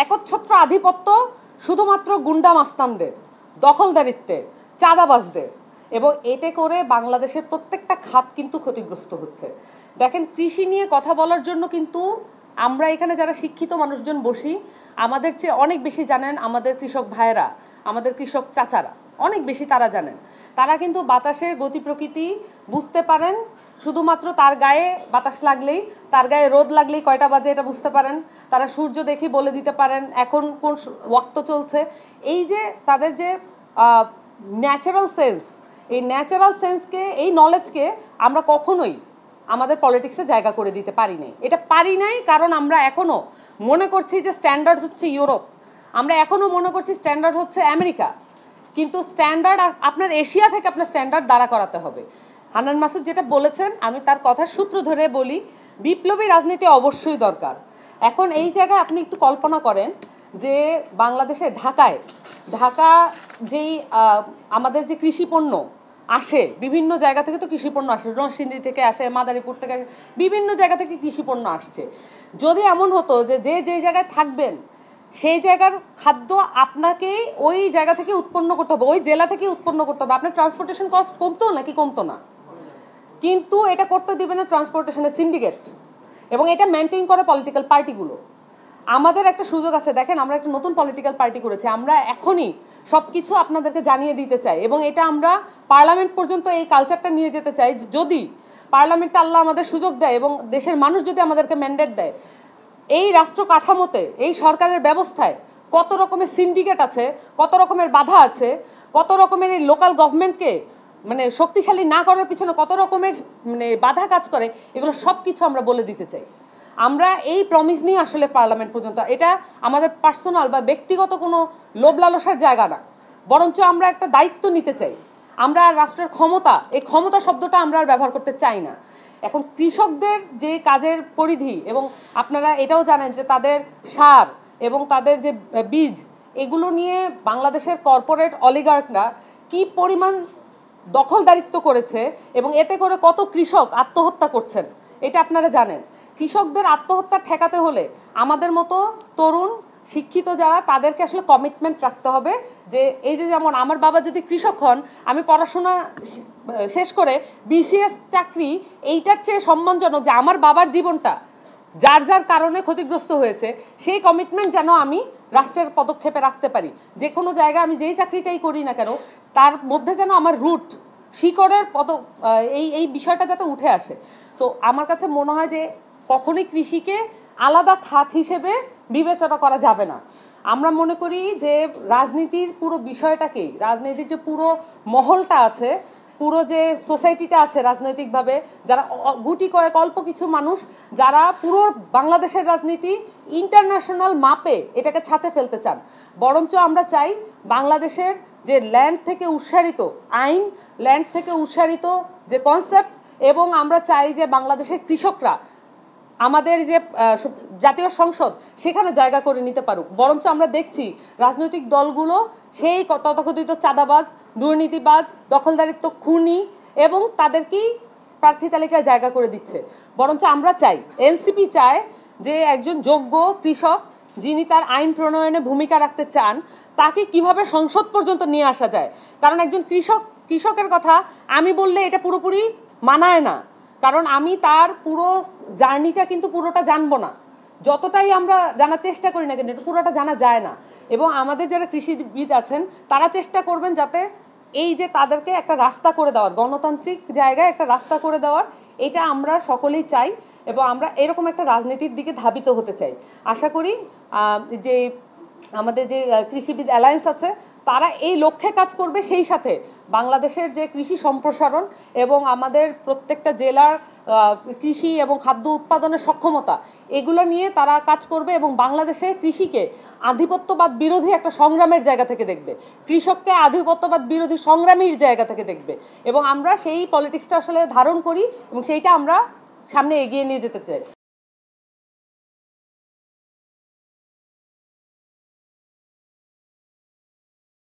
একচ্ছত্র আধিপত্য শুধুমাত্র গুন্ডা মাস্তানদের, দখলদারিত্বের, চাঁদাবাজদের, এবং এতে করে বাংলাদেশের প্রত্যেকটা খাত কিন্তু ক্ষতিগ্রস্ত হচ্ছে। দেখেন, কৃষি নিয়ে কথা বলার জন্য কিন্তু আমরা এখানে যারা শিক্ষিত মানুষজন বসি, আমাদের চেয়ে অনেক বেশি জানেন আমাদের কৃষক ভাইয়েরা, আমাদের কৃষক চাচারা, অনেক বেশি তারা জানেন। তারা কিন্তু বাতাসের গতি প্রকৃতি বুঝতে পারেন, শুধুমাত্র তার গায়ে বাতাস লাগলেই, তার গায়ে রোদ লাগলেই কয়টা বাজে এটা বুঝতে পারেন। তারা সূর্য দেখে বলে দিতে পারেন এখন কোন ওয়াক্ত চলছে। এই যে তাদের যে ন্যাচারাল সেন্স, এই ন্যাচারাল সেন্সকে, এই নলেজকে আমরা কখনোই আমাদের পলিটিক্সে জায়গা করে দিতে পারি নাই। এটা পারি নাই কারণ আমরা এখনও মনে করছি যে স্ট্যান্ডার্ড হচ্ছে ইউরোপ, আমরা এখনও মনে করছি স্ট্যান্ডার্ড হচ্ছে আমেরিকা। কিন্তু স্ট্যান্ডার্ড আপনার এশিয়া থেকে আপনার স্ট্যান্ডার্ড দাঁড়া করাতে হবে। হান্নান মাসুদ যেটা বলেছেন, আমি তার কথার সূত্র ধরে বলি, বিপ্লবী রাজনীতি অবশ্যই দরকার। এখন এই জায়গায় আপনি একটু কল্পনা করেন যে বাংলাদেশে ঢাকা যেই আমাদের যে কৃষি পণ্য আসে, বিভিন্ন জায়গা থেকে তো কৃষি পণ্য আসে, নরসিংদী থেকে আসে, মাদারীপুর থেকে আসে, বিভিন্ন জায়গা থেকে কৃষি পণ্য আসছে। যদি এমন হতো যে যে জায়গায় থাকবেন সেই জায়গার খাদ্য আপনাকেই ওই জায়গা থেকে উৎপন্ন করতে হবে, ওই জেলা থেকে উৎপন্ন করতে হবে, আপনার ট্রান্সপোর্টেশন কস্ট কমতো নাকি কমতো না? কিন্তু এটা করতে দিবে না ট্রান্সপোর্টেশনের সিন্ডিকেট, এবং এটা মেনটেন করে পলিটিক্যাল পার্টিগুলো। আমাদের একটা সুযোগ আছে, দেখেন আমরা একটা নতুন পলিটিক্যাল পার্টি করেছি, আমরা এখনই সব কিছু আপনাদেরকে জানিয়ে দিতে চাই, এবং এটা আমরা পার্লামেন্ট পর্যন্ত এই কালচারটা নিয়ে যেতে চাই। যদি পার্লামেন্টে আল্লাহ আমাদের সুযোগ দেয় এবং দেশের মানুষ যদি আমাদেরকে ম্যান্ডেট দেয়, এই রাষ্ট্র কাঠামোতে, এই সরকারের ব্যবস্থায় কত রকমের সিন্ডিকেট আছে, কত রকমের বাধা আছে, কত রকমের এই লোকাল গভর্নমেন্টকে মানে শক্তিশালী না করার পিছনে কত রকমের মানে বাধা কাজ করে, এগুলো সব কিছু আমরা বলে দিতে চাই। আমরা এই প্রমিস নিয়ে আসলে পার্লামেন্ট পর্যন্ত, এটা আমাদের পার্সোনাল বা ব্যক্তিগত কোনো লোভ লালসার জায়গা না, বরঞ্চ আমরা একটা দায়িত্ব নিতে চাই। আমরা রাষ্ট্রের ক্ষমতা, এই ক্ষমতা শব্দটা আমরা আর ব্যবহার করতে চাই না। এখন কৃষকদের যে কাজের পরিধি, এবং আপনারা এটাও জানেন যে তাদের সার এবং তাদের যে বীজ, এগুলো নিয়ে বাংলাদেশের কর্পোরেট অলিগার্করা কি পরিমাণ দখলদারিত্ব করেছে, এবং এতে করে কত কৃষক আত্মহত্যা করছেন, এটা আপনারা জানেন। কৃষকদের আত্মহত্যা ঠেকাতে হলে আমাদের মতো তরুণ শিক্ষিত যারা, তাদেরকে আসলে কমিটমেন্ট রাখতে হবে যে এই যে, যেমন আমার বাবা যদি কৃষক হন, আমি পড়াশোনা শেষ করে বিসিএস চাকরি, এইটার চেয়ে সম্মানজনক যে আমার বাবার জীবনটা যার যার কারণে ক্ষতিগ্রস্ত হয়েছে, সেই কমিটমেন্ট যেন আমি রাষ্ট্রের পদক্ষেপে রাখতে পারি। যে কোনো জায়গায় আমি যেই চাকরিটাই করি না কেন, তার মধ্যে যেন আমার রুট, শিকড়ের এই বিষয়টা যাতে উঠে আসে। সো আমার কাছে মনে হয় যে কখনোই কৃষিকে আলাদা খাত হিসেবে বিবেচনা করা যাবে না। আমরা মনে করি যে রাজনীতির পুরো বিষয়টাকেই, রাজনীতির যে পুরো মহলটা আছে, পুরো যে সোসাইটিটা আছে রাজনৈতিকভাবে, যারা গুটি কয়েক অল্প কিছু মানুষ যারা পুরো বাংলাদেশের রাজনীতি ইন্টারন্যাশনাল মাপে এটাকে ছাঁচে ফেলতে চান, বরঞ্চ আমরা চাই বাংলাদেশের যে ল্যান্ড থেকে উৎসারিত আইন, ল্যান্ড থেকে উৎসারিত যে কনসেপ্ট, এবং আমরা চাই যে বাংলাদেশের কৃষকরা আমাদের যে জাতীয় সংসদ সেখানে জায়গা করে নিতে পারুক। বরঞ্চ আমরা দেখছি রাজনৈতিক দলগুলো সেই তথাকথিত চাঁদাবাজ, দুর্নীতিবাজ, দখলদারিত্ব, খুনি, এবং তাদেরকেই প্রার্থী তালিকায় জায়গা করে দিচ্ছে। বরঞ্চ আমরা চাই, এনসিপি চায় যে একজন যোগ্য কৃষক যিনি তার আইন প্রণয়নে ভূমিকা রাখতে চান, তাকে কিভাবে সংসদ পর্যন্ত নিয়ে আসা যায়। কারণ একজন কৃষকের কথা আমি বললে এটা পুরোপুরি মানায় না, কারণ আমি তার পুরো জার্নিটা কিন্তু পুরোটা জানবো না। যতটাই আমরা জানার চেষ্টা করি না কিন্তু এটা পুরোটা জানা যায় না। এবং আমাদের যারা কৃষিবিদ আছেন তারা চেষ্টা করবেন যাতে এই যে তাদেরকে একটা রাস্তা করে দেওয়ার, গণতান্ত্রিক জায়গায় একটা রাস্তা করে দেওয়ার, এটা আমরা সকলেই চাই, এবং আমরা এরকম একটা রাজনীতির দিকে ধাবিত হতে চাই। আশা করি যে আমাদের যে কৃষিবিদ অ্যালায়েন্স আছে তারা এই লক্ষ্যে কাজ করবে, সেই সাথে বাংলাদেশের যে কৃষি সম্প্রসারণ এবং আমাদের প্রত্যেকটা জেলার কৃষি এবং খাদ্য উৎপাদনের সক্ষমতা, এগুলো নিয়ে তারা কাজ করবে, এবং বাংলাদেশে কৃষিকে আধিপত্যবাদ বিরোধী একটা সংগ্রামের জায়গা থেকে দেখবে, কৃষককে আধিপত্যবাদ বিরোধী সংগ্রামীর জায়গা থেকে দেখবে, এবং আমরা সেই পলিটিক্সটা আসলে ধারণ করি এবং সেইটা আমরা সামনে এগিয়ে নিয়ে যেতে চাই।